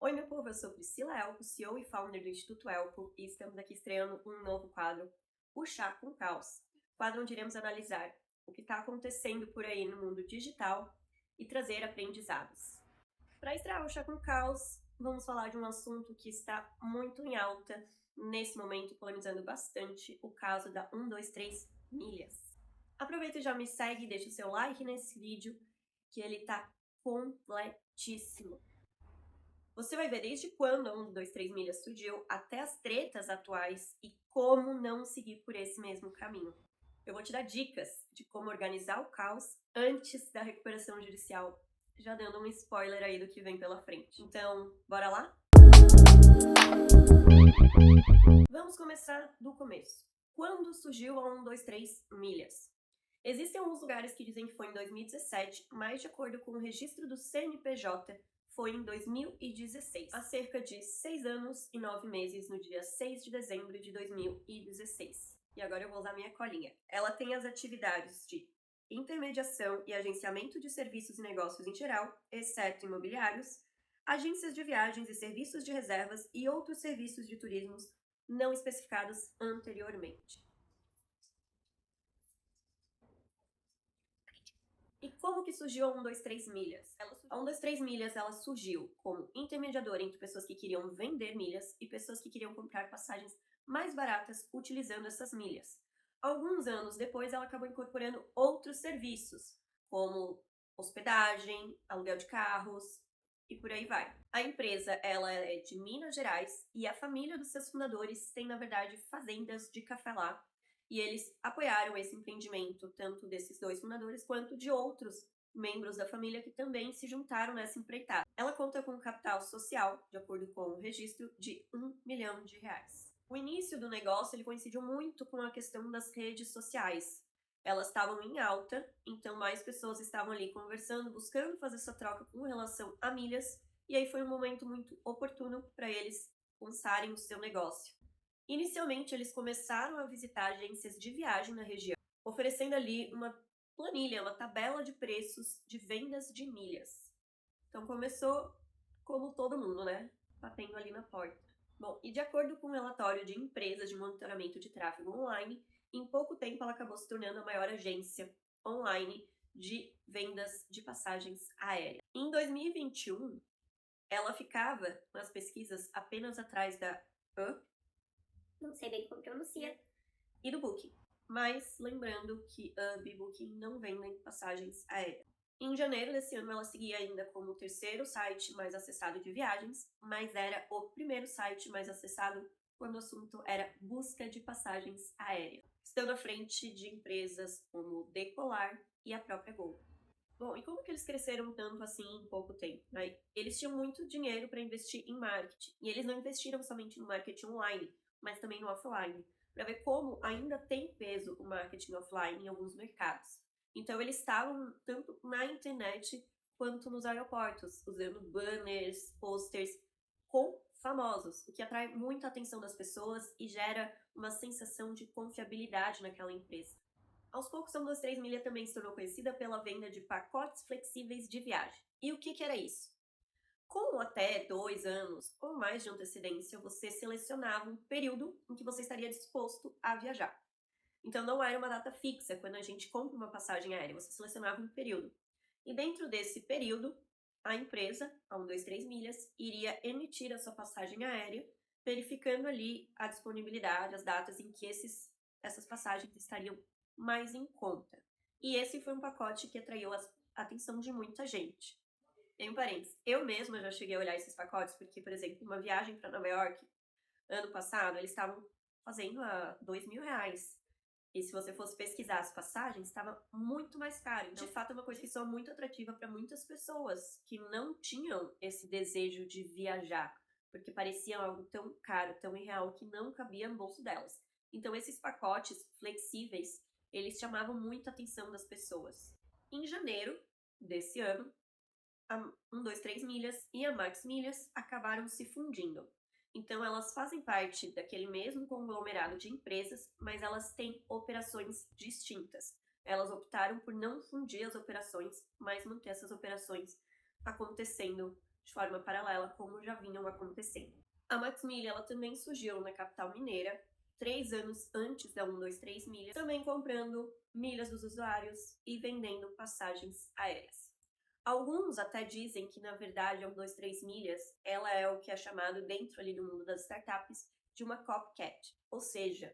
Oi, meu povo, eu sou Priscila Elpo, CEO e founder do Instituto Elpo, e estamos aqui estreando um novo quadro, o Chá com Caos, quadro onde iremos analisar o que está acontecendo por aí no mundo digital e trazer aprendizados. Para estrear o Chá com Caos, vamos falar de um assunto que está muito em alta nesse momento, polemizando bastante, o caso da 123 milhas. Aproveita e já me segue e deixa o seu like nesse vídeo, que ele está completíssimo. Você vai ver desde quando a 123 milhas surgiu até as tretas atuais e como não seguir por esse mesmo caminho. Eu vou te dar dicas de como organizar o caos antes da recuperação judicial, já dando um spoiler aí do que vem pela frente. Então, bora lá? Vamos começar do começo. Quando surgiu a 123 milhas? Existem alguns lugares que dizem que foi em 2017, mas de acordo com o registro do CNPJ, foi em 2016, há cerca de 6 anos e 9 meses, no dia 6 de dezembro de 2016. E agora eu vou usar minha colinha. Ela tem as atividades de intermediação e agenciamento de serviços e negócios em geral, exceto imobiliários, agências de viagens e serviços de reservas e outros serviços de turismo não especificados anteriormente. E como que surgiu a 123 milhas? A 123 milhas ela surgiu como intermediadora entre pessoas que queriam vender milhas e pessoas que queriam comprar passagens mais baratas utilizando essas milhas. Alguns anos depois, ela acabou incorporando outros serviços, como hospedagem, aluguel de carros e por aí vai. A empresa ela é de Minas Gerais e a família dos seus fundadores tem, na verdade, fazendas de café lá. E eles apoiaram esse empreendimento, tanto desses dois fundadores, quanto de outros membros da família que também se juntaram nessa empreitada. Ela conta com um capital social, de acordo com o registro, de R$1 milhão. O início do negócio ele coincidiu muito com a questão das redes sociais. Elas estavam em alta, então mais pessoas estavam ali conversando, buscando fazer essa troca com relação a milhas, e aí foi um momento muito oportuno para eles lançarem o seu negócio. Inicialmente, eles começaram a visitar agências de viagem na região, oferecendo ali uma planilha, uma tabela de preços de vendas de milhas. Então começou como todo mundo, né? Batendo ali na porta. Bom, e de acordo com um relatório de empresas de monitoramento de tráfego online, em pouco tempo ela acabou se tornando a maior agência online de vendas de passagens aéreas. Em 2021, ela ficava nas pesquisas apenas atrás da não sei bem como pronuncia, e do Booking. Mas lembrando que Hub e Booking não vendem passagens aéreas. Em janeiro desse ano, ela seguia ainda como o terceiro site mais acessado de viagens, mas era o primeiro site mais acessado quando o assunto era busca de passagens aéreas, estando à frente de empresas como Decolar e a própria Gol. Bom, e como que eles cresceram tanto assim em pouco tempo? Né? Eles tinham muito dinheiro para investir em marketing, e eles não investiram somente no marketing online, mas também no offline, para ver como ainda tem peso o marketing offline em alguns mercados. Então, eles estavam tanto na internet quanto nos aeroportos, usando banners, posters com famosos, o que atrai muita atenção das pessoas e gera uma sensação de confiabilidade naquela empresa. Aos poucos, a 123 milha também se tornou conhecida pela venda de pacotes flexíveis de viagem. E o que era isso? Com até 2 anos ou mais de antecedência, você selecionava um período em que você estaria disposto a viajar. Então, não era uma data fixa quando a gente compra uma passagem aérea, você selecionava um período. E dentro desse período, a empresa, a 123 milhas, iria emitir a sua passagem aérea, verificando ali a disponibilidade, as datas em que essas passagens estariam mais em conta. E esse foi um pacote que atraiu a atenção de muita gente. Em parênteses, eu mesma já cheguei a olhar esses pacotes, porque, por exemplo, uma viagem para Nova York, ano passado, eles estavam fazendo a R$2.000. E se você fosse pesquisar as passagens, estava muito mais caro. Então, de fato, é uma coisa que soa muito atrativa para muitas pessoas que não tinham esse desejo de viajar, porque parecia algo tão caro, tão irreal, que não cabia no bolso delas. Então, esses pacotes flexíveis, eles chamavam muito a atenção das pessoas. Em janeiro desse ano, a 123 milhas e a Max Milhas acabaram se fundindo. Então, elas fazem parte daquele mesmo conglomerado de empresas, mas elas têm operações distintas. Elas optaram por não fundir as operações, mas manter essas operações acontecendo de forma paralela, como já vinham acontecendo. A Maxmilha, ela também surgiu na capital mineira, 3 anos antes da 123 Milhas, também comprando milhas dos usuários e vendendo passagens aéreas. Alguns até dizem que, na verdade, a 123 Milhas, ela é o que é chamado, dentro ali do mundo das startups, de uma copycat, ou seja,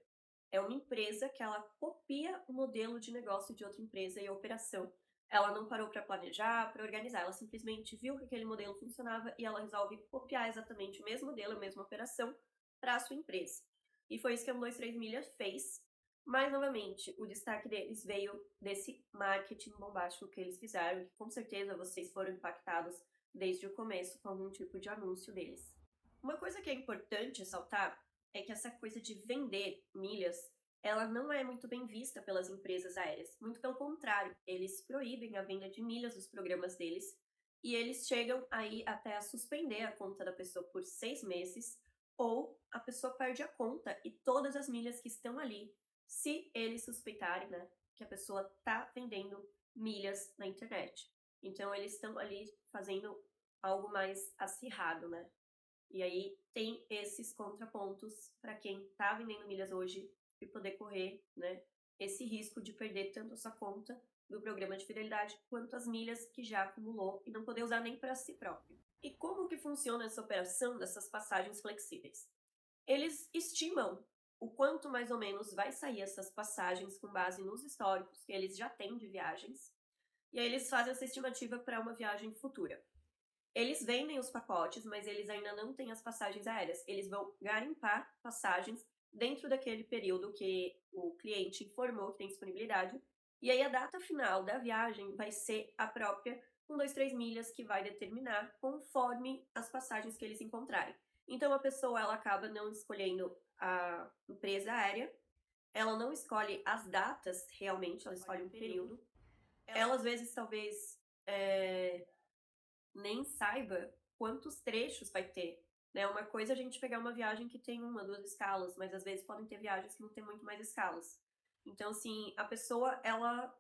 é uma empresa que ela copia o modelo de negócio de outra empresa e a operação. Ela não parou para planejar, para organizar, ela simplesmente viu que aquele modelo funcionava e ela resolve copiar exatamente o mesmo modelo, a mesma operação para a sua empresa. E foi isso que a 123 Milhas fez. Mas, novamente, o destaque deles veio desse marketing bombástico que eles fizeram, que com certeza vocês foram impactados desde o começo com algum tipo de anúncio deles. Uma coisa que é importante ressaltar é que essa coisa de vender milhas, ela não é muito bem vista pelas empresas aéreas. Muito pelo contrário, eles proíbem a venda de milhas dos programas deles e eles chegam aí até a suspender a conta da pessoa por 6 meses, ou a pessoa perde a conta e todas as milhas que estão ali, se eles suspeitarem, né, que a pessoa tá vendendo milhas na internet. Então eles estão ali fazendo algo mais acirrado, né? E aí tem esses contrapontos para quem tá vendendo milhas hoje e poder correr, né, esse risco de perder tanto a sua conta do programa de fidelidade quanto as milhas que já acumulou e não poder usar nem para si próprio. E como que funciona essa operação dessas passagens flexíveis? Eles estimam o quanto mais ou menos vai sair essas passagens com base nos históricos que eles já têm de viagens, e aí eles fazem essa estimativa para uma viagem futura. Eles vendem os pacotes, mas eles ainda não têm as passagens aéreas. Eles vão garimpar passagens dentro daquele período que o cliente informou que tem disponibilidade. E aí a data final da viagem vai ser a própria 123 Milhas que vai determinar conforme as passagens que eles encontrarem. Então a pessoa ela acaba não escolhendo a empresa aérea, ela não escolhe as datas realmente, ela escolhe um período. Ela às vezes talvez nem saiba quantos trechos vai ter. Né? Uma coisa é a gente pegar uma viagem que tem 1, 2 escalas, mas às vezes podem ter viagens que não tem muito mais escalas. Então, assim, a pessoa, ela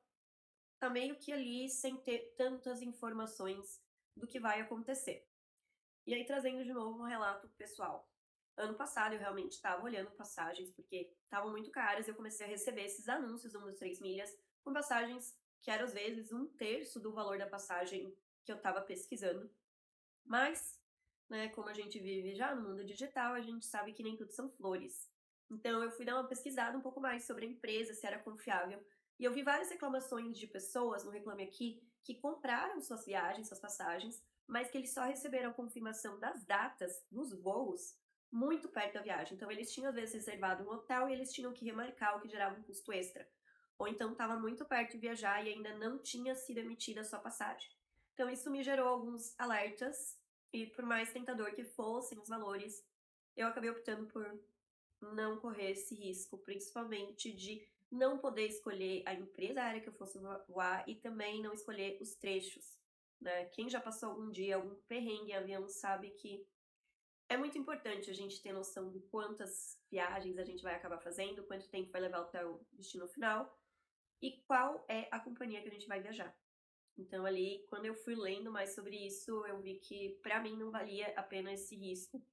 tá meio que ali sem ter tantas informações do que vai acontecer. E aí, trazendo de novo um relato pessoal. Ano passado, eu realmente estava olhando passagens, porque estavam muito caras, e eu comecei a receber esses anúncios 123 Milhas, com passagens que eram, às vezes, 1/3 do valor da passagem que eu estava pesquisando. Mas, né, como a gente vive já no mundo digital, a gente sabe que nem tudo são flores. Então, eu fui dar uma pesquisada um pouco mais sobre a empresa, se era confiável, e eu vi várias reclamações de pessoas no Reclame Aqui que compraram suas viagens, suas passagens, mas que eles só receberam a confirmação das datas dos voos muito perto da viagem. Então, eles tinham, às vezes, reservado um hotel e eles tinham que remarcar, o que gerava um custo extra. Ou então, estava muito perto de viajar e ainda não tinha sido emitida a sua passagem. Então, isso me gerou alguns alertas, e por mais tentador que fossem os valores, eu acabei optando por não correr esse risco, principalmente de não poder escolher a empresa aérea que eu fosse voar e também não escolher os trechos. Né? Quem já passou algum dia, algum perrengue em avião, sabe que é muito importante a gente ter noção de quantas viagens a gente vai acabar fazendo, quanto tempo vai levar até o destino final e qual é a companhia que a gente vai viajar. Então, ali, quando eu fui lendo mais sobre isso, eu vi que, para mim, não valia a pena esse risco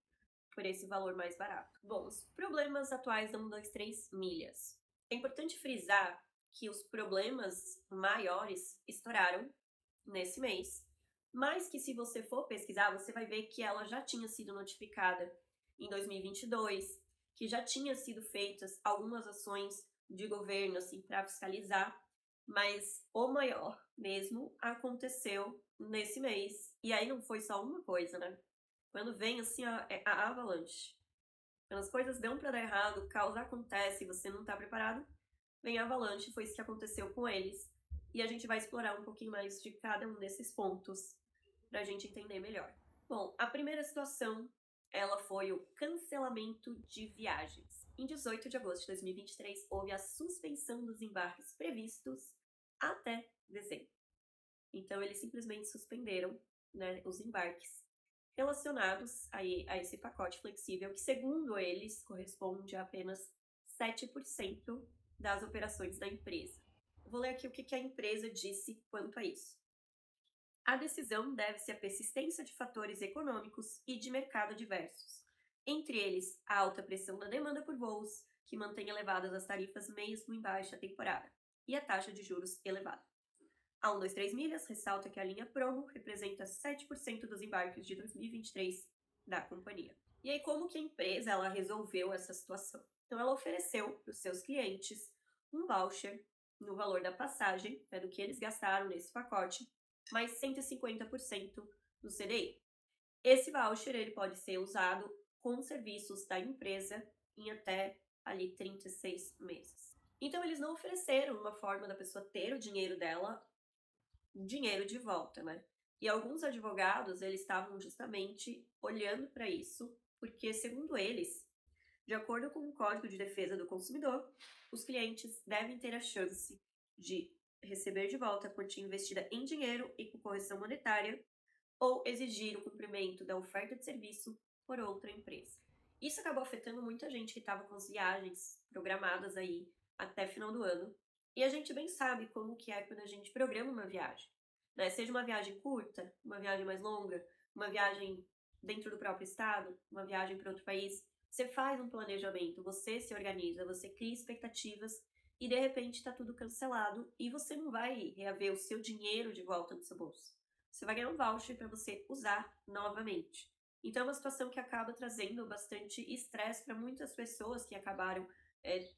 por esse valor mais barato. Bom, os problemas atuais da 123 Milhas. É importante frisar que os problemas maiores estouraram nesse mês, mas que se você for pesquisar, você vai ver que ela já tinha sido notificada em 2022, que já tinha sido feitas algumas ações de governo assim para fiscalizar, mas o maior mesmo aconteceu nesse mês. E aí não foi só uma coisa, né? Quando vem assim a avalanche, quando as coisas dão para dar errado, o caos acontece e você não tá preparado, vem a avalanche, foi isso que aconteceu com eles. E a gente vai explorar um pouquinho mais de cada um desses pontos pra gente entender melhor. Bom, a primeira situação, ela foi o cancelamento de viagens. Em 18 de agosto de 2023, houve a suspensão dos embarques previstos até dezembro. Então, eles simplesmente suspenderam, né, os embarques relacionados a esse pacote flexível, que, segundo eles, corresponde a apenas 7% das operações da empresa. Eu vou ler aqui o que a empresa disse quanto a isso. A decisão deve-se à persistência de fatores econômicos e de mercado diversos, entre eles a alta pressão da demanda por voos, que mantém elevadas as tarifas mesmo em baixa temporada, e a taxa de juros elevada. A 123 Milhas ressalta que a linha Promo representa 7% dos embarques de 2023 da companhia. E aí, como que a empresa ela resolveu essa situação? Então, ela ofereceu para os seus clientes um voucher no valor da passagem, do que eles gastaram nesse pacote, mais 150% do CDI. Esse voucher ele pode ser usado com serviços da empresa em até ali 36 meses. Então, eles não ofereceram uma forma da pessoa ter o dinheiro dela, dinheiro de volta, né? E alguns advogados, eles estavam justamente olhando para isso, porque, segundo eles, de acordo com o Código de Defesa do Consumidor, os clientes devem ter a chance de receber de volta a quantia investida em dinheiro e com correção monetária, ou exigir o cumprimento da oferta de serviço por outra empresa. Isso acabou afetando muita gente que estava com as viagens programadas aí até final do ano. E a gente bem sabe como que é quando a gente programa uma viagem, né? Seja uma viagem curta, uma viagem mais longa, uma viagem dentro do próprio estado, uma viagem para outro país. Você faz um planejamento, você se organiza, você cria expectativas e de repente está tudo cancelado e você não vai reaver o seu dinheiro de volta no seu bolso. Você vai ganhar um voucher para você usar novamente. Então é uma situação que acaba trazendo bastante estresse para muitas pessoas que acabaram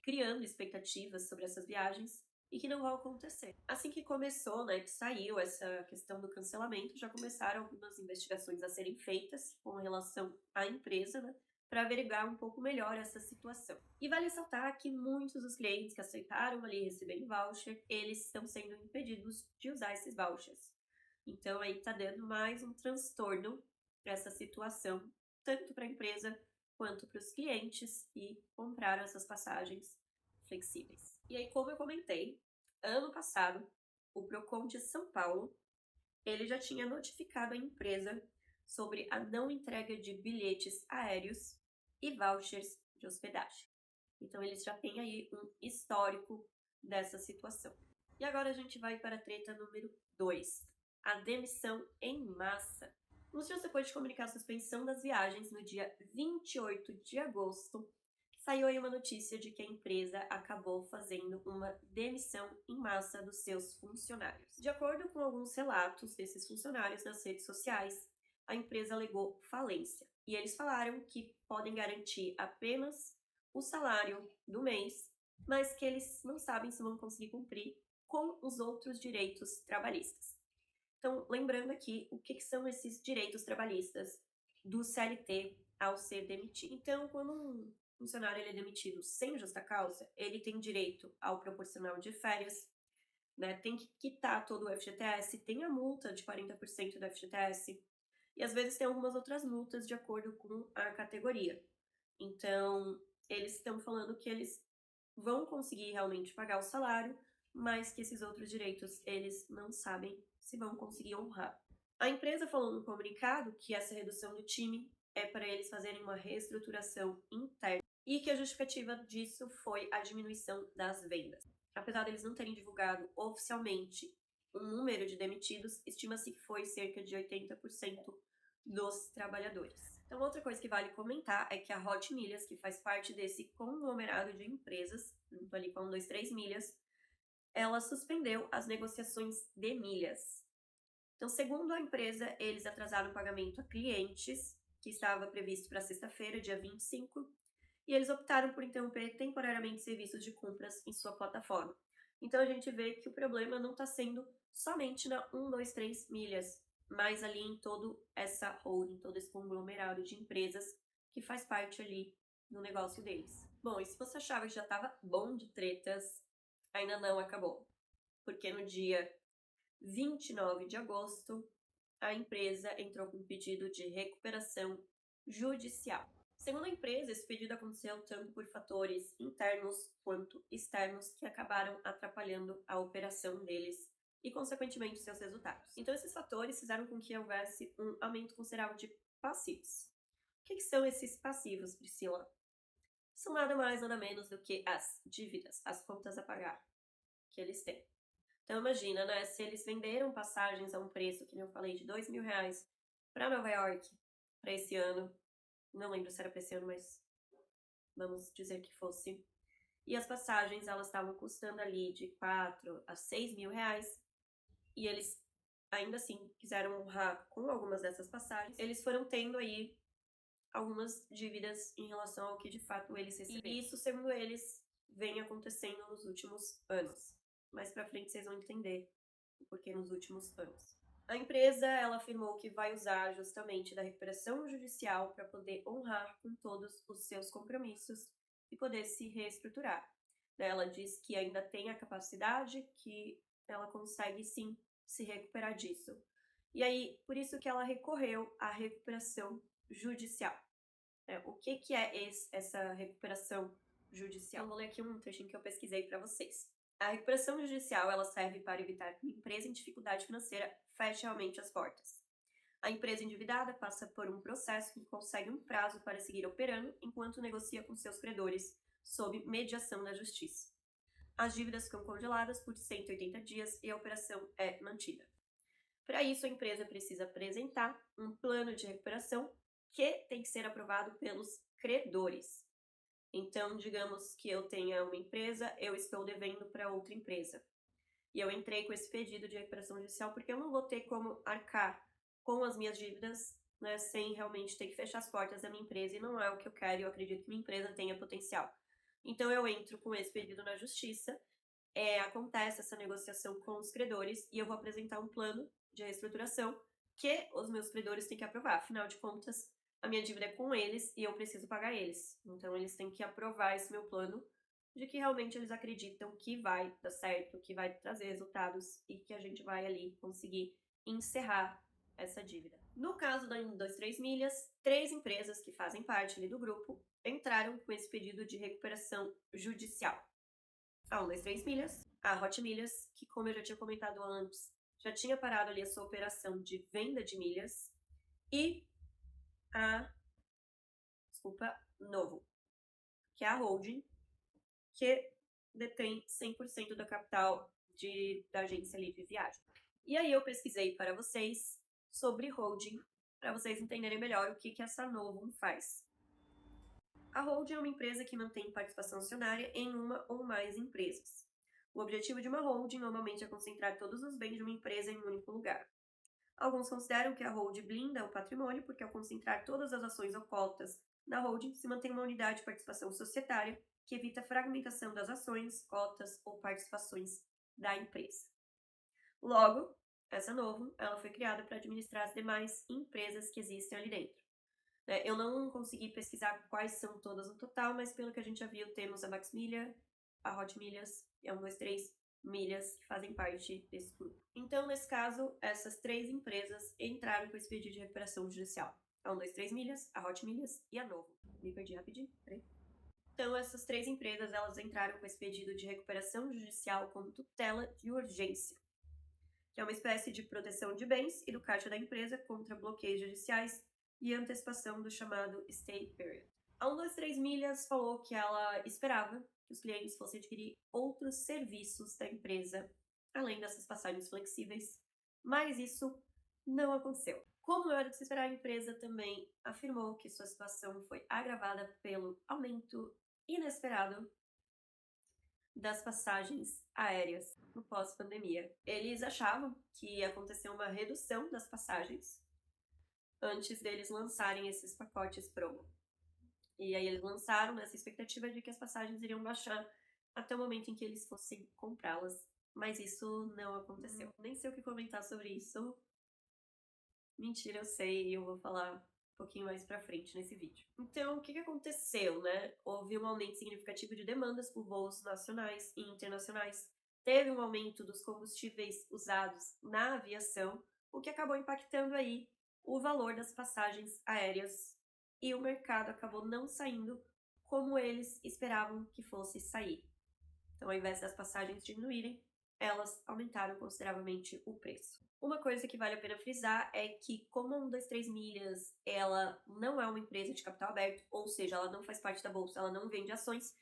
criando expectativas sobre essas viagens e que não vão acontecer. Assim que começou, né, que saiu essa questão do cancelamento, já começaram algumas investigações a serem feitas com relação à empresa, né, para averiguar um pouco melhor essa situação. E vale ressaltar que muitos dos clientes que aceitaram ali receberem voucher, eles estão sendo impedidos de usar esses vouchers. Então aí tá dando mais um transtorno para essa situação, tanto para a empresa quanto para os clientes que compraram essas passagens flexíveis. E aí, como eu comentei, ano passado, o Procon de São Paulo, ele já tinha notificado a empresa sobre a não entrega de bilhetes aéreos e vouchers de hospedagem. Então, eles já têm aí um histórico dessa situação. E agora a gente vai para a treta número 2, a demissão em massa. Uns dias depois de comunicar a suspensão das viagens, no dia 28 de agosto, saiu aí uma notícia de que a empresa acabou fazendo uma demissão em massa dos seus funcionários. De acordo com alguns relatos desses funcionários nas redes sociais, a empresa alegou falência. E eles falaram que podem garantir apenas o salário do mês, mas que eles não sabem se vão conseguir cumprir com os outros direitos trabalhistas. Então, lembrando aqui o que são esses direitos trabalhistas do CLT ao ser demitido. Então, quando um funcionário ele é demitido sem justa causa, ele tem direito ao proporcional de férias, né? Tem que quitar todo o FGTS, tem a multa de 40% do FGTS, e às vezes tem algumas outras multas de acordo com a categoria. Então, eles estão falando que eles vão conseguir realmente pagar o salário, mas que esses outros direitos eles não sabem se vão conseguir honrar. A empresa falou no comunicado que essa redução do time é para eles fazerem uma reestruturação interna e que a justificativa disso foi a diminuição das vendas. Apesar deles não terem divulgado oficialmente o número de demitidos, estima-se que foi cerca de 80% dos trabalhadores. Então, outra coisa que vale comentar é que a Hot Milhas, que faz parte desse conglomerado de empresas, junto ali com 123 Milhas, ela suspendeu as negociações de milhas. Então, segundo a empresa, eles atrasaram o pagamento a clientes, que estava previsto para sexta-feira, dia 25, e eles optaram por interromper temporariamente serviços de compras em sua plataforma. Então, a gente vê que o problema não está sendo somente na 123 Milhas, mas ali em todo essa holding, todo esse conglomerado de empresas que faz parte ali do negócio deles. Bom, e se você achava que já estava bom de tretas, ainda não acabou. Porque no dia 29 de agosto, a empresa entrou com um pedido de recuperação judicial. Segundo a empresa, esse pedido aconteceu tanto por fatores internos quanto externos que acabaram atrapalhando a operação deles e, consequentemente, seus resultados. Então, esses fatores fizeram com que houvesse um aumento considerável de passivos. O que são esses passivos, Priscila? São nada mais, nada menos do que as dívidas, as contas a pagar que eles têm. Então imagina, né, se eles venderam passagens a um preço, que nem eu falei, de R$ 2.000 para Nova York para esse ano, não lembro se era para esse ano, mas vamos dizer que fosse. E as passagens, elas estavam custando ali de R$ 4.000 a R$ 6.000, e eles ainda assim quiseram honrar com algumas dessas passagens. Eles foram tendo aí algumas dívidas em relação ao que de fato eles receberam. E isso, segundo eles, vem acontecendo nos últimos anos. Mais pra frente vocês vão entender o porquê nos últimos anos. A empresa, ela afirmou que vai usar justamente da recuperação judicial para poder honrar com todos os seus compromissos e poder se reestruturar. Ela diz que ainda tem a capacidade, que ela consegue sim se recuperar disso. E aí, por isso que ela recorreu à recuperação judicial. O que é essa recuperação judicial? Eu vou ler aqui um trechinho que eu pesquisei para vocês. A recuperação judicial, ela serve para evitar que uma empresa em dificuldade financeira feche realmente as portas. A empresa endividada passa por um processo que consegue um prazo para seguir operando enquanto negocia com seus credores, sob mediação da justiça. As dívidas ficam congeladas por 180 dias e a operação é mantida. Para isso, a empresa precisa apresentar um plano de recuperação que tem que ser aprovado pelos credores. Então, digamos que eu tenha uma empresa, eu estou devendo para outra empresa. E eu entrei com esse pedido de recuperação judicial porque eu não vou ter como arcar com as minhas dívidas, né, sem realmente ter que fechar as portas da minha empresa, e não é o que eu quero, e eu acredito que minha empresa tenha potencial. Então, eu entro com esse pedido na justiça, acontece essa negociação com os credores, e eu vou apresentar um plano de reestruturação que os meus credores têm que aprovar. Afinal de contas, a minha dívida é com eles e eu preciso pagar eles. Então, eles têm que aprovar esse meu plano de que realmente eles acreditam que vai dar certo, que vai trazer resultados e que a gente vai ali conseguir encerrar essa dívida. No caso da 123 Milhas, 3 empresas que fazem parte ali do grupo entraram com esse pedido de recuperação judicial. A 123 Milhas, a Hot Milhas, que como eu já tinha comentado antes, já tinha parado ali a sua operação de venda de milhas, e a Novo, que é a holding, que detém 100% da capital da agência ali de viagem. E aí eu pesquisei para vocês sobre holding, para vocês entenderem melhor o que essa Novum faz. A holding é uma empresa que mantém participação acionária em uma ou mais empresas. O objetivo de uma holding normalmente é concentrar todos os bens de uma empresa em um único lugar. Alguns consideram que a holding blinda o patrimônio porque, ao concentrar todas as ações ou cotas na holding, se mantém uma unidade de participação societária que evita a fragmentação das ações, cotas ou participações da empresa. Logo, essa Novum, ela foi criada para administrar as demais empresas que existem ali dentro. Eu não consegui pesquisar quais são todas no total, mas pelo que a gente já viu, temos a Max Milha, a Hot Milhas e a 123 Milhas que fazem parte desse grupo. Então, nesse caso, essas 3 empresas entraram com esse pedido de recuperação judicial. A 123 Milhas, a Hot Milhas e a Novo. Me perdi rapidinho, peraí. Então, essas 3 empresas, elas entraram com esse pedido de recuperação judicial com tutela de urgência, que é uma espécie de proteção de bens e do caixa da empresa contra bloqueios judiciais e antecipação do chamado stay period. A 123 Milhas falou que ela esperava que os clientes fossem adquirir outros serviços da empresa, além dessas passagens flexíveis, mas isso não aconteceu. Como era de se esperar, a empresa também afirmou que sua situação foi agravada pelo aumento inesperado das passagens aéreas no pós-pandemia. Eles achavam que ia acontecer uma redução das passagens antes deles lançarem esses pacotes promo. E aí eles lançaram nessa expectativa de que as passagens iriam baixar até o momento em que eles fossem comprá-las. Mas isso não aconteceu. Nem sei o que comentar sobre isso. Mentira, eu sei, e eu vou falar um pouquinho mais pra frente nesse vídeo. Então, o que aconteceu, né? Houve um aumento significativo de demandas por voos nacionais e internacionais. Teve um aumento dos combustíveis usados na aviação, o que acabou impactando aí o valor das passagens aéreas, e o mercado acabou não saindo como eles esperavam que fosse sair. Então, ao invés das passagens diminuírem, elas aumentaram consideravelmente o preço. Uma coisa que vale a pena frisar é que, como a 123 Milhas, ela não é uma empresa de capital aberto, ou seja, ela não faz parte da bolsa, ela não vende ações,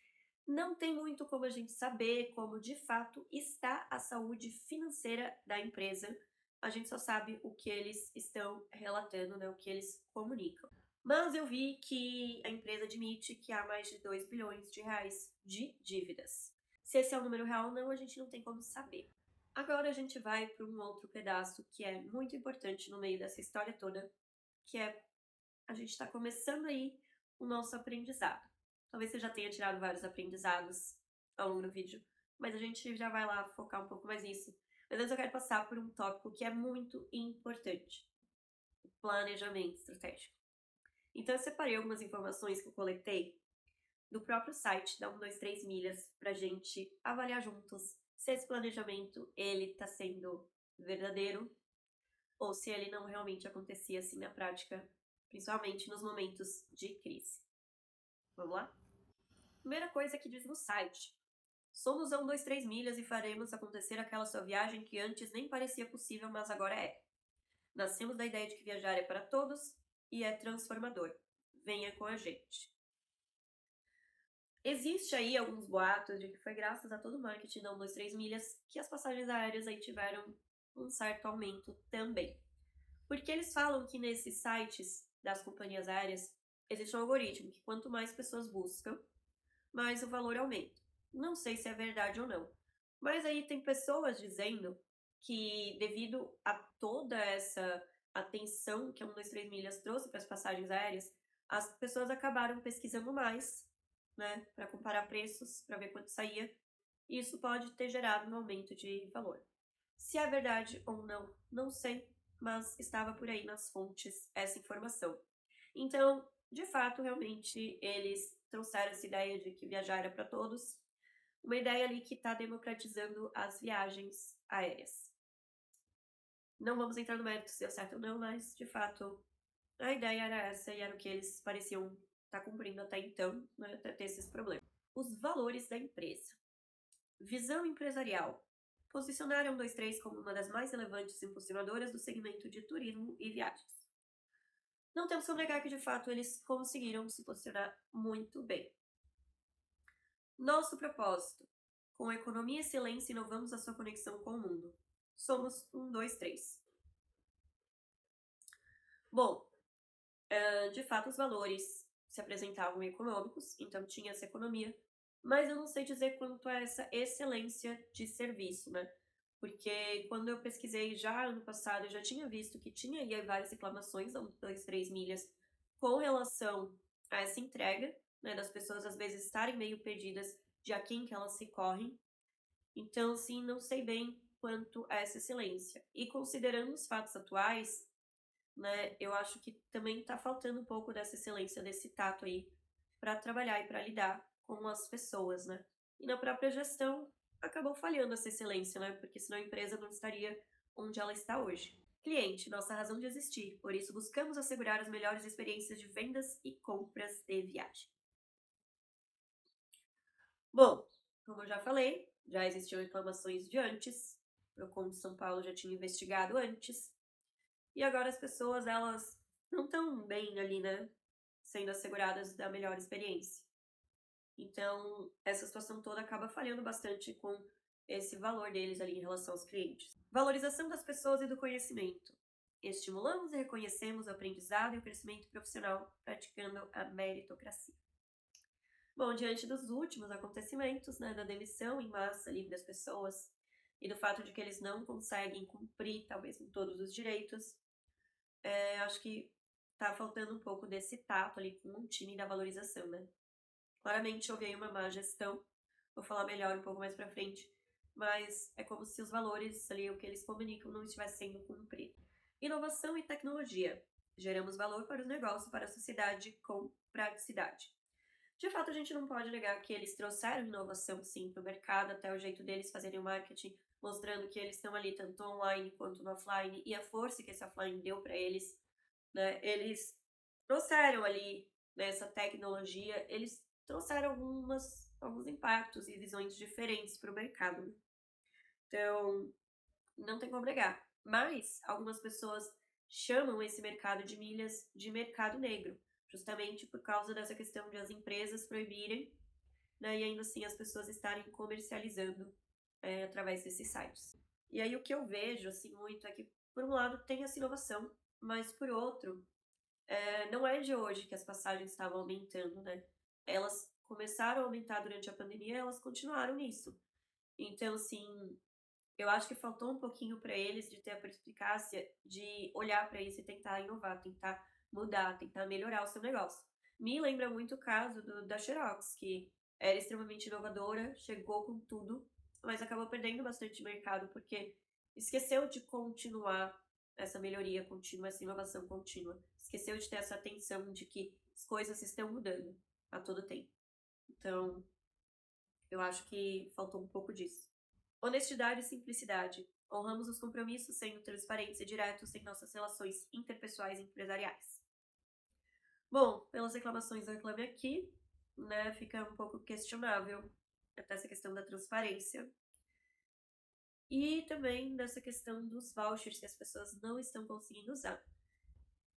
Não tem muito como a gente saber como de fato está a saúde financeira da empresa. A gente só sabe o que eles estão relatando, né, o que eles comunicam. Mas eu vi que a empresa admite que há mais de 2 bilhões de reais de dívidas. Se esse é o número real ou não, a gente não tem como saber. Agora a gente vai para um outro pedaço que é muito importante no meio dessa história toda, que é a gente está começando aí o nosso aprendizado. Talvez você já tenha tirado vários aprendizados ao longo do vídeo, mas a gente já vai lá focar um pouco mais nisso. Mas antes eu quero passar por um tópico que é muito importante: o planejamento estratégico. Então eu separei algumas informações que eu coletei do próprio site da 123 Milhas pra gente avaliar juntos se esse planejamento ele tá sendo verdadeiro ou se ele não realmente acontecia assim na prática, principalmente nos momentos de crise. Vamos lá? Primeira coisa que diz no site: somos a 123 Milhas e faremos acontecer aquela sua viagem que antes nem parecia possível, mas agora é. Nascemos da ideia de que viajar é para todos e é transformador. Venha com a gente. Existe aí alguns boatos de que foi graças a todo o marketing da 123 Milhas que as passagens aéreas aí tiveram um certo aumento também. Porque eles falam que nesses sites das companhias aéreas existe um algoritmo que quanto mais pessoas buscam, mais o valor aumenta. Não sei se é verdade ou não. Mas aí tem pessoas dizendo que devido a toda essa atenção que a 123 Milhas trouxe para as passagens aéreas, as pessoas acabaram pesquisando mais, né, para comparar preços, para ver quanto saía, e isso pode ter gerado um aumento de valor. Se é verdade ou não, não sei, mas estava por aí nas fontes essa informação. Então, de fato, realmente, eles trouxeram essa ideia de que viajar era para todos, uma ideia ali que está democratizando as viagens aéreas. Não vamos entrar no mérito se deu certo ou não, mas, de fato, a ideia era essa e era o que eles pareciam estar cumprindo até então, né, até ter esses problemas. Os valores da empresa. Visão empresarial. Posicionar a 123 como uma das mais relevantes impulsionadoras do segmento de turismo e viagens. Não temos como negar que, de fato, eles conseguiram se posicionar muito bem. Nosso propósito. Com economia e excelência, inovamos a sua conexão com o mundo. Somos 123. Bom, de fato, os valores se apresentavam econômicos, então tinha essa economia, mas eu não sei dizer quanto a essa excelência de serviço, né? Porque quando eu pesquisei já ano passado, eu já tinha visto que tinha aí várias reclamações a 123 Milhas com relação a essa entrega, né? Das pessoas às vezes estarem meio perdidas de a quem que elas recorrem. Então, assim, não sei bem quanto a essa excelência. E considerando os fatos atuais, né, eu acho que também tá faltando um pouco dessa excelência, desse tato aí, para trabalhar e para lidar com as pessoas, né? E na própria gestão, acabou falhando essa excelência, né? Porque senão a empresa não estaria onde ela está hoje. Cliente, nossa razão de existir, por isso buscamos assegurar as melhores experiências de vendas e compras de viagem. Bom, como eu já falei, já existiam reclamações de antes, o Procon de São Paulo já tinha investigado antes, e agora as pessoas, elas não estão bem ali, né, sendo asseguradas da melhor experiência. Então, essa situação toda acaba falhando bastante com esse valor deles ali em relação aos clientes. Valorização das pessoas e do conhecimento. Estimulamos e reconhecemos o aprendizado e o crescimento profissional, praticando a meritocracia. Bom, diante dos últimos acontecimentos, né, da demissão em massa ali das pessoas e do fato de que eles não conseguem cumprir, talvez, com todos os direitos, acho que tá faltando um pouco desse tato ali com o time da valorização, né? Claramente houve aí uma má gestão, vou falar melhor um pouco mais pra frente, mas é como se os valores ali, o que eles comunicam, não estivesse sendo cumprido. Inovação e tecnologia. Geramos valor para os negócios, para a sociedade com praticidade. De fato, a gente não pode negar que eles trouxeram inovação, sim, para o mercado, até o jeito deles fazerem o marketing, mostrando que eles estão ali tanto online quanto no offline, e a força que esse offline deu para eles, né? Eles trouxeram ali, nessa tecnologia, eles trouxeram alguns impactos e visões diferentes para o mercado, né? Então, não tem como negar. Mas, algumas pessoas chamam esse mercado de milhas de mercado negro, justamente por causa dessa questão de as empresas proibirem né? E ainda assim as pessoas estarem comercializando através desses sites. E aí o que eu vejo, assim, muito é que, por um lado, tem essa inovação, mas por outro, não é de hoje que as passagens estavam aumentando, né? Elas começaram a aumentar durante a pandemia e elas continuaram nisso. Então, assim, eu acho que faltou um pouquinho para eles de ter a perspicácia de olhar para isso e tentar inovar, tentar mudar, tentar melhorar o seu negócio. Me lembra muito o caso da Xerox, que era extremamente inovadora, chegou com tudo, mas acabou perdendo bastante mercado porque esqueceu de continuar essa melhoria contínua, essa inovação contínua. Esqueceu de ter essa atenção de que as coisas estão mudando a todo tempo. Então, eu acho que faltou um pouco disso. Honestidade e simplicidade. Honramos os compromissos sendo transparentes e diretos em nossas relações interpessoais e empresariais. Bom, pelas reclamações do Reclame Aqui, né, fica um pouco questionável até essa questão da transparência. E também dessa questão dos vouchers que as pessoas não estão conseguindo usar.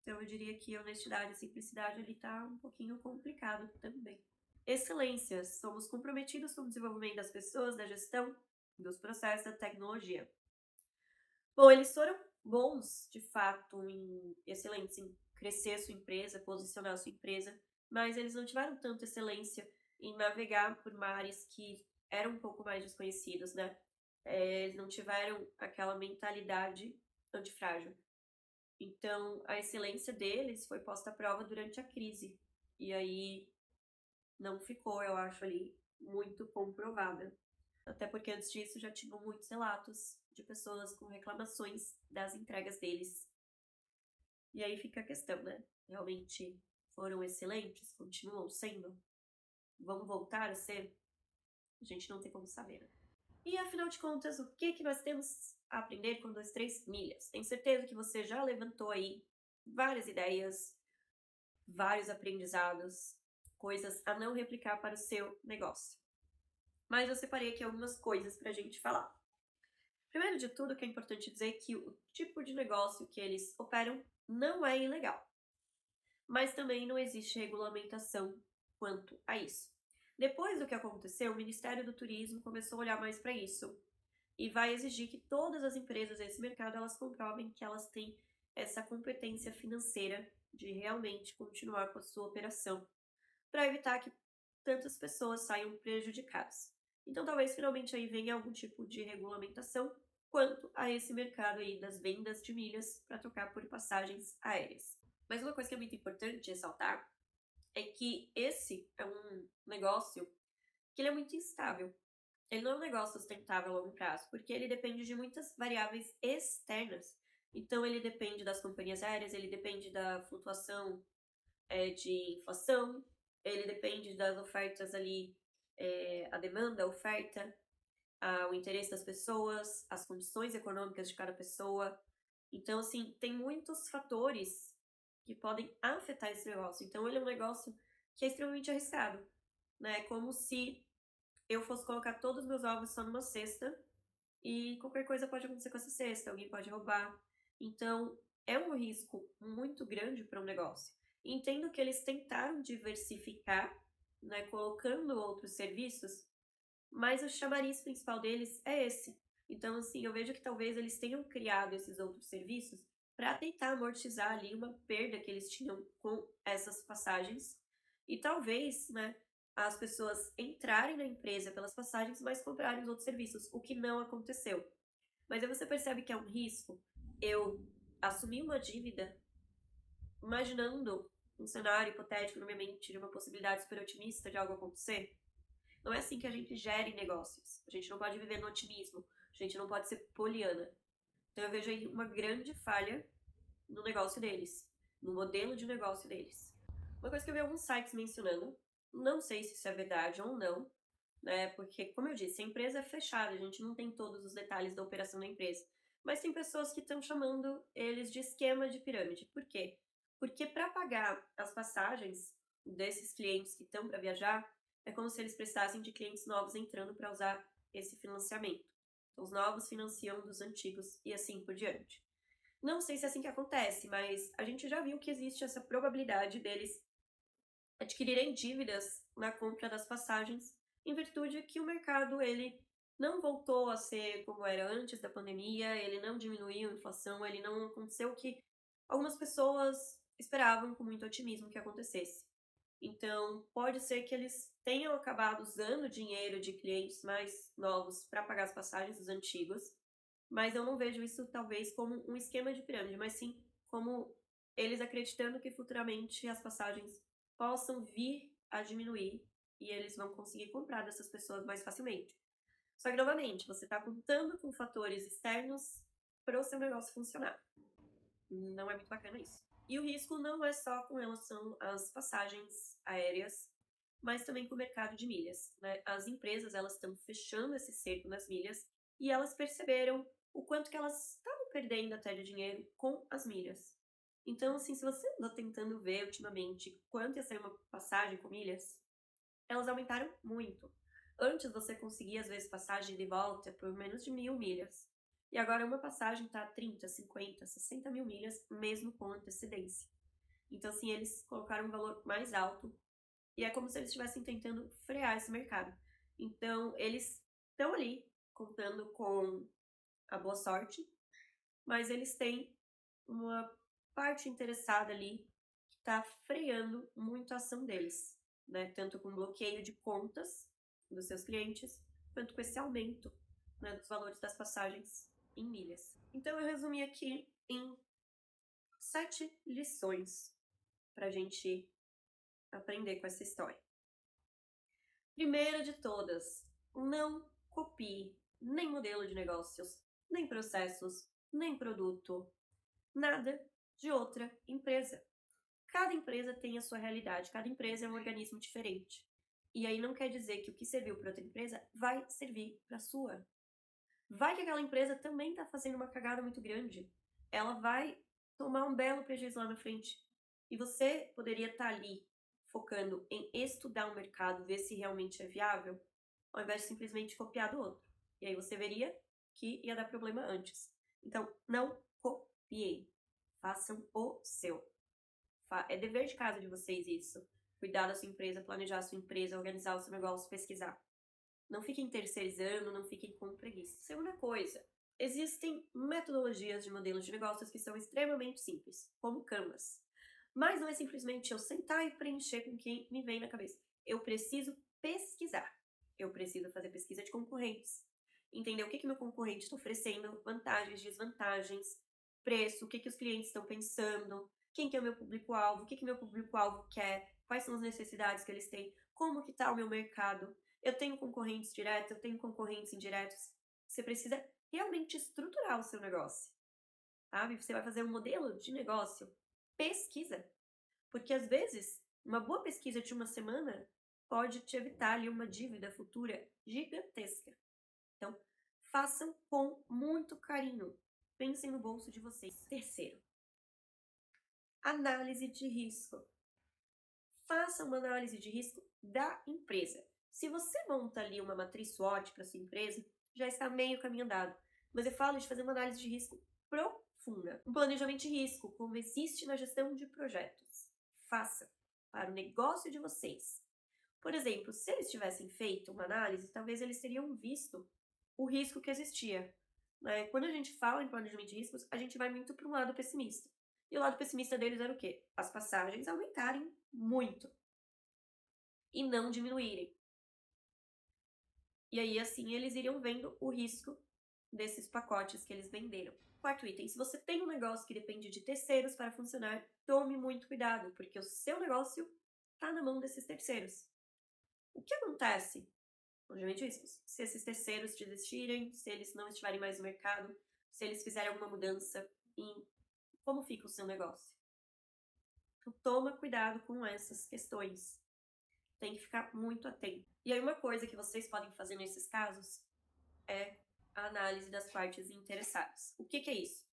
Então eu diria que honestidade e simplicidade ali tá um pouquinho complicado também. Excelência. Somos comprometidos com o desenvolvimento das pessoas, da gestão, dos processos, da tecnologia. Bom, eles foram bons, de fato, excelentes em crescer a sua empresa, posicionar a sua empresa, mas eles não tiveram tanta excelência em navegar por mares que eram um pouco mais desconhecidos, né? Eles não tiveram aquela mentalidade antifrágil. Então, a excelência deles foi posta à prova durante a crise. E aí, não ficou, eu acho, ali muito comprovada. Até porque antes disso já tinham muitos relatos de pessoas com reclamações das entregas deles. E aí fica a questão, né? Realmente foram excelentes? Continuam sendo? Vão voltar a ser? A gente não tem como saber, né? E afinal de contas, o que nós temos a aprender com 2, 3 milhas? Tenho certeza que você já levantou aí várias ideias, vários aprendizados, coisas a não replicar para o seu negócio. Mas eu separei aqui algumas coisas pra gente falar. Primeiro de tudo, que é importante dizer que o tipo de negócio que eles operam não é ilegal, mas também não existe regulamentação quanto a isso. Depois do que aconteceu, o Ministério do Turismo começou a olhar mais para isso e vai exigir que todas as empresas desse mercado elas comprovem que elas têm essa competência financeira de realmente continuar com a sua operação, para evitar que tantas pessoas saiam prejudicadas. Então, talvez finalmente aí venha algum tipo de regulamentação quanto a esse mercado aí das vendas de milhas para trocar por passagens aéreas. Mas uma coisa que é muito importante ressaltar é que esse é um negócio que ele é muito instável. Ele não é um negócio sustentável a longo prazo, porque ele depende de muitas variáveis externas. Então, ele depende das companhias aéreas, ele depende da flutuação de inflação, ele depende das ofertas ali, a demanda, a oferta, o interesse das pessoas, as condições econômicas de cada pessoa. Então, assim, tem muitos fatores que podem afetar esse negócio. Então, ele é um negócio que é extremamente arriscado, né? Como se eu fosse colocar todos os meus ovos só numa cesta e qualquer coisa pode acontecer com essa cesta, alguém pode roubar. Então, é um risco muito grande para um negócio. Entendo que eles tentaram diversificar, né, colocando outros serviços, mas o chamariz principal deles é esse. Então, assim, eu vejo que talvez eles tenham criado esses outros serviços para tentar amortizar ali uma perda que eles tinham com essas passagens e talvez, né, as pessoas entrarem na empresa pelas passagens, mas comprarem os outros serviços, o que não aconteceu. Mas aí você percebe que é um risco eu assumir uma dívida imaginando um cenário hipotético na minha mente de uma possibilidade super otimista de algo acontecer. Não é assim que a gente gere negócios. A gente não pode viver no otimismo. A gente não pode ser poliana. Então eu vejo aí uma grande falha no negócio deles, no modelo de negócio deles. Uma coisa que eu vi alguns sites mencionando, não sei se isso é verdade ou não, né? Porque, como eu disse, a empresa é fechada, a gente não tem todos os detalhes da operação da empresa. Mas tem pessoas que estão chamando eles de esquema de pirâmide. Por quê? Porque para pagar as passagens desses clientes que estão para viajar, é como se eles precisassem de clientes novos entrando para usar esse financiamento. Então, os novos financiam dos antigos e assim por diante. Não sei se é assim que acontece, mas a gente já viu que existe essa probabilidade deles adquirirem dívidas na compra das passagens em virtude que o mercado ele não voltou a ser como era antes da pandemia, ele não diminuiu a inflação, ele não aconteceu o que algumas pessoas esperavam com muito otimismo que acontecesse. Então, pode ser que eles tenham acabado usando o dinheiro de clientes mais novos para pagar as passagens dos antigos, mas eu não vejo isso talvez como um esquema de pirâmide, mas sim como eles acreditando que futuramente as passagens possam vir a diminuir e eles vão conseguir comprar dessas pessoas mais facilmente. Só que, novamente, você está contando com fatores externos para o seu negócio funcionar. Não é muito bacana isso. E o risco não é só com relação às passagens aéreas, mas também com o mercado de milhas, né? As empresas, elas estão fechando esse cerco nas milhas e elas perceberam o quanto que elas estavam perdendo até de dinheiro com as milhas. Então, assim, se você andou tentando ver ultimamente quanto ia sair uma passagem com milhas, elas aumentaram muito. Antes você conseguia, às vezes, passagem de volta por menos de 1.000 milhas. E agora uma passagem tá 30, 50, 60 mil milhas, mesmo com antecedência. Então, assim, eles colocaram um valor mais alto e é como se eles estivessem tentando frear esse mercado. Então, eles estão ali contando com a boa sorte, mas eles têm uma parte interessada ali que está freando muito a ação deles, né? Tanto com bloqueio de contas dos seus clientes, quanto com esse aumento, né, dos valores das passagens em milhas. Então eu resumi aqui em 7 lições para a gente aprender com essa história. Primeira de todas, não copie nem modelo de negócios, nem processos, nem produto, nada de outra empresa. Cada empresa tem a sua realidade, cada empresa é um organismo diferente. E aí não quer dizer que o que serviu para outra empresa vai servir para a sua. Vai que aquela empresa também está fazendo uma cagada muito grande. Ela vai tomar um belo prejuízo lá na frente. E você poderia estar ali focando em estudar o mercado, ver se realmente é viável, ao invés de simplesmente copiar do outro. E aí você veria que ia dar problema antes. Então, não copiem. Façam o seu. É dever de casa de vocês isso. Cuidar da sua empresa, planejar a sua empresa, organizar o seu negócio, pesquisar. Não fiquem terceirizando, não fiquem com preguiça. Segunda coisa, existem metodologias de modelos de negócios que são extremamente simples, como Canvas. Mas não é simplesmente eu sentar e preencher com quem me vem na cabeça. Eu preciso pesquisar. Eu preciso fazer pesquisa de concorrentes. Entender o que meu concorrente está oferecendo, vantagens, desvantagens, preço, o que os clientes estão pensando, quem que é o meu público-alvo, o que meu público-alvo quer, quais são as necessidades que eles têm, como que está o meu mercado. Eu tenho concorrentes diretos, eu tenho concorrentes indiretos. Você precisa realmente estruturar o seu negócio, sabe? Você vai fazer um modelo de negócio. Pesquisa. Porque às vezes, uma boa pesquisa de uma semana pode te evitar ali uma dívida futura gigantesca. Então, façam com muito carinho. Pensem no bolso de vocês. Terceiro, análise de risco. Faça uma análise de risco da empresa. Se você monta ali uma matriz SWOT para sua empresa, já está meio caminho andado. Mas eu falo de fazer uma análise de risco profunda. Um planejamento de risco, como existe na gestão de projetos. Faça para o negócio de vocês. Por exemplo, se eles tivessem feito uma análise, talvez eles teriam visto o risco que existia. Né? Quando a gente fala em planejamento de riscos, a gente vai muito para um lado pessimista. E o lado pessimista deles era o quê? As passagens aumentarem muito e não diminuírem. E aí, assim, eles iriam vendo o risco desses pacotes que eles venderam. Quarto item, se você tem um negócio que depende de terceiros para funcionar, tome muito cuidado, porque o seu negócio está na mão desses terceiros. O que acontece? Planejamento de riscos. Se esses terceiros desistirem, se eles não estiverem mais no mercado, se eles fizerem alguma mudança em como fica o seu negócio. Então, toma cuidado com essas questões. Tem que ficar muito atento. E aí, uma coisa que vocês podem fazer nesses casos é a análise das partes interessadas. O que é isso?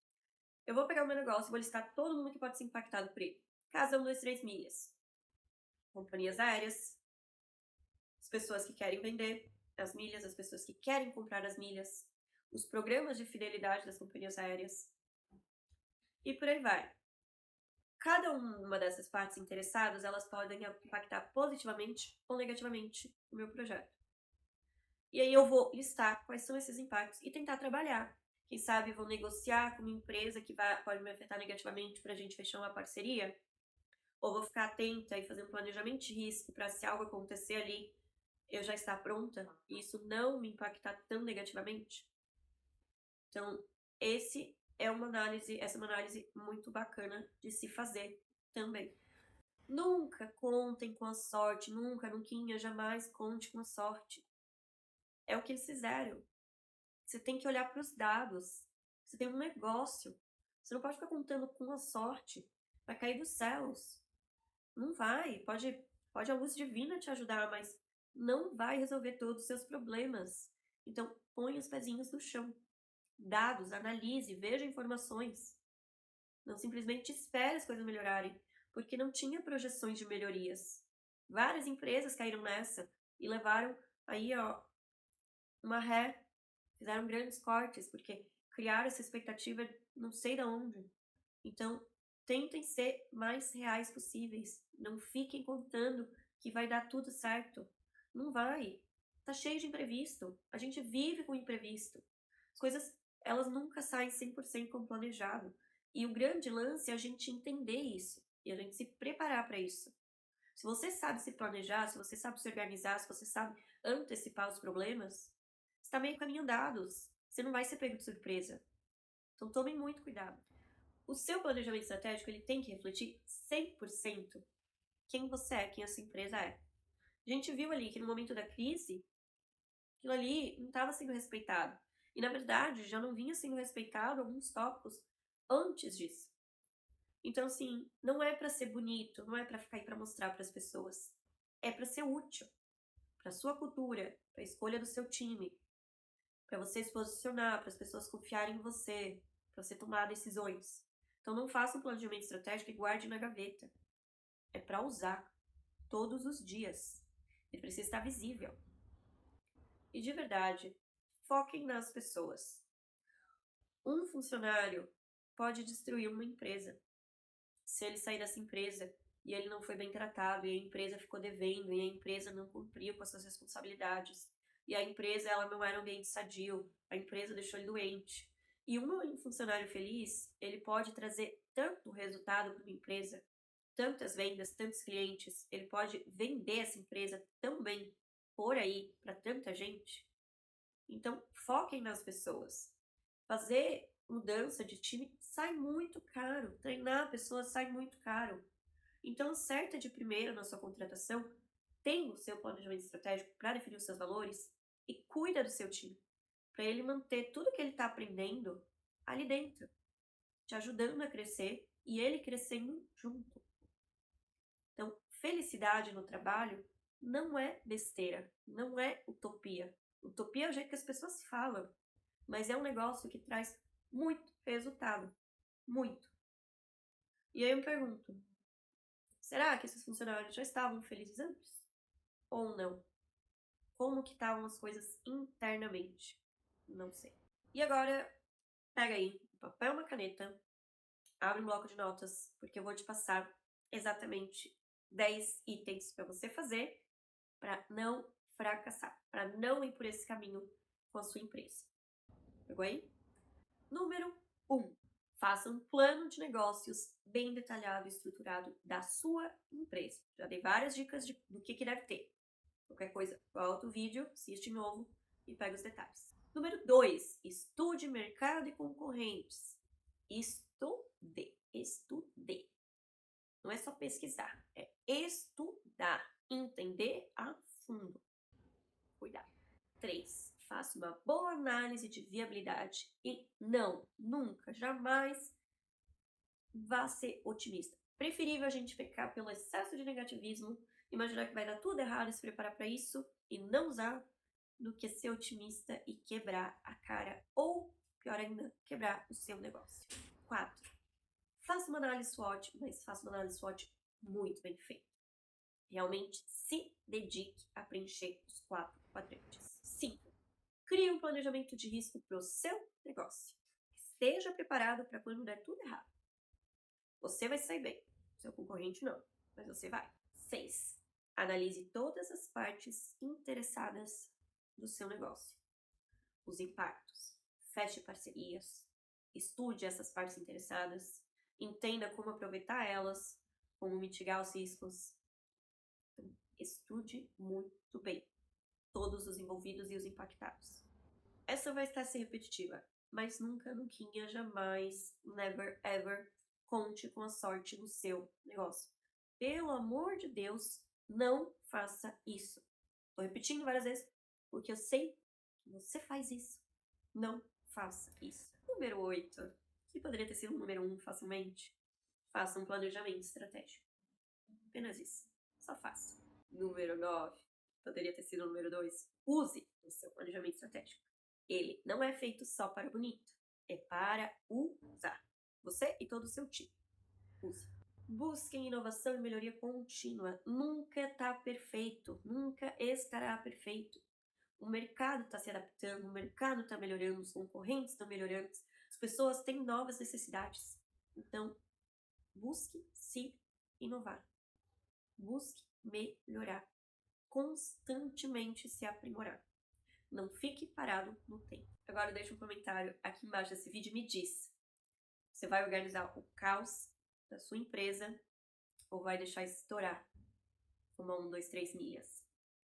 Eu vou pegar o meu negócio e vou listar todo mundo que pode ser impactado por ele. Casa 1, 2, 3 milhas. Companhias aéreas, as pessoas que querem vender as milhas, as pessoas que querem comprar as milhas, os programas de fidelidade das companhias aéreas e por aí vai. Cada uma dessas partes interessadas, elas podem impactar positivamente ou negativamente o meu projeto. E aí eu vou listar quais são esses impactos e tentar trabalhar. Quem sabe vou negociar com uma empresa que pode me afetar negativamente para a gente fechar uma parceria, ou vou ficar atenta e fazer um planejamento de risco para, se algo acontecer ali, eu já estar pronta e isso não me impactar tão negativamente. Então, essa é uma análise muito bacana de se fazer também. Nunca contem com a sorte, nunca, jamais conte com a sorte. É o que eles fizeram. Você tem que olhar para os dados. Você tem um negócio. Você não pode ficar contando com a sorte. Vai cair dos céus. Não vai. Pode a luz divina te ajudar, mas não vai resolver todos os seus problemas. Então, põe os pezinhos no chão. Dados, analise, veja informações. Não simplesmente espere as coisas melhorarem, porque não tinha projeções de melhorias. Várias empresas caíram nessa e levaram aí, uma ré, fizeram grandes cortes, porque criaram essa expectativa não sei de onde. Então, tentem ser mais reais possíveis. Não fiquem contando que vai dar tudo certo. Não vai. Tá cheio de imprevisto. A gente vive com imprevisto. As coisas, elas nunca saem 100% como planejado. E o grande lance é a gente entender isso e a gente se preparar para isso. Se você sabe se planejar, se você sabe se organizar, se você sabe antecipar os problemas, está meio caminho andados. Você não vai ser pego de surpresa. Então tomem muito cuidado. O seu planejamento estratégico ele tem que refletir 100% quem você é, quem essa empresa é. A gente viu ali que no momento da crise, aquilo ali não estava sendo respeitado. E na verdade já não vinha sendo respeitado alguns tópicos antes disso. Então, assim, não é para ser bonito, não é para ficar aí para mostrar para as pessoas. É para ser útil para sua cultura, para a escolha do seu time, para você se posicionar, para as pessoas confiarem em você, para você tomar decisões. Então não faça um planejamento estratégico e guarde na gaveta. É para usar todos os dias. Ele precisa estar visível. E de verdade, foquem nas pessoas. Um funcionário pode destruir uma empresa. Se ele sair dessa empresa e ele não foi bem tratado, e a empresa ficou devendo, e a empresa não cumpriu com as suas responsabilidades, e a empresa ela não era um ambiente sadio, a empresa deixou ele doente. E um funcionário feliz, ele pode trazer tanto resultado para uma empresa, tantas vendas, tantos clientes, ele pode vender essa empresa tão bem por aí para tanta gente. Então, foquem nas pessoas. Fazer mudança de time sai muito caro. Treinar pessoas sai muito caro. Então, acerta de primeira na sua contratação, tem o seu planejamento estratégico para definir os seus valores e cuida do seu time, para ele manter tudo que ele está aprendendo ali dentro, te ajudando a crescer e ele crescendo junto. Então, felicidade no trabalho não é besteira, não é utopia. Utopia é o jeito que as pessoas falam, mas é um negócio que traz muito resultado. Muito. E aí eu me pergunto, será que esses funcionários já estavam felizes antes? Ou não? Como que estavam as coisas internamente? Não sei. E agora, pega aí um papel e uma caneta, abre um bloco de notas, porque eu vou te passar exatamente 10 itens para você fazer para não fracassar, para não ir por esse caminho com a sua empresa. Pegou aí? Número 1. Faça um plano de negócios bem detalhado e estruturado da sua empresa. Já dei várias dicas do que deve ter. Qualquer coisa, volta o vídeo, assiste de novo e pega os detalhes. Número 2. Estude mercado e concorrentes. Estude. Não é só pesquisar, é estudar. Entender a fundo. Cuidado. 3. Faça uma boa análise de viabilidade e não, nunca, jamais vá ser otimista. Preferível a gente pecar pelo excesso de negativismo, imaginar que vai dar tudo errado e se preparar para isso e não usar, do que ser otimista e quebrar a cara ou, pior ainda, quebrar o seu negócio. 4. Faça uma análise SWOT, mas faça uma análise SWOT muito bem feita. Realmente se dedique a preencher os 4 quadrantes. 5. Crie um planejamento de risco para o seu negócio. Esteja preparado para quando der tudo errado. Você vai sair bem. Seu concorrente não, mas você vai. 6. Analise todas as partes interessadas do seu negócio, os impactos. Feche parcerias, estude essas partes interessadas, entenda como aproveitar elas, como mitigar os riscos. Então, estude muito bem todos os envolvidos e os impactados. Essa vai estar ser repetitiva, mas nunca, nunca, jamais, never, ever, conte com a sorte do seu negócio. Pelo amor de Deus, não faça isso. Tô repetindo várias vezes, porque eu sei que você faz isso. Não faça isso. Número 8, que poderia ter sido o número 1 facilmente. Faça um planejamento estratégico. Apenas isso. Só faça. Número 9, poderia ter sido o número 2. Use o seu planejamento estratégico. Ele não é feito só para o bonito. É para usar. Você e todo o seu time. Use. Busquem inovação e melhoria contínua. Nunca está perfeito. Nunca estará perfeito. O mercado está se adaptando, o mercado está melhorando, os concorrentes estão melhorando, as pessoas têm novas necessidades. Então, busque se inovar. Busque melhorar. Constantemente se aprimorar. Não fique parado no tempo. Agora deixa um comentário aqui embaixo desse vídeo e me diz. Você vai organizar o caos da sua empresa ou vai deixar estourar uma 1, 2, 3 milhas?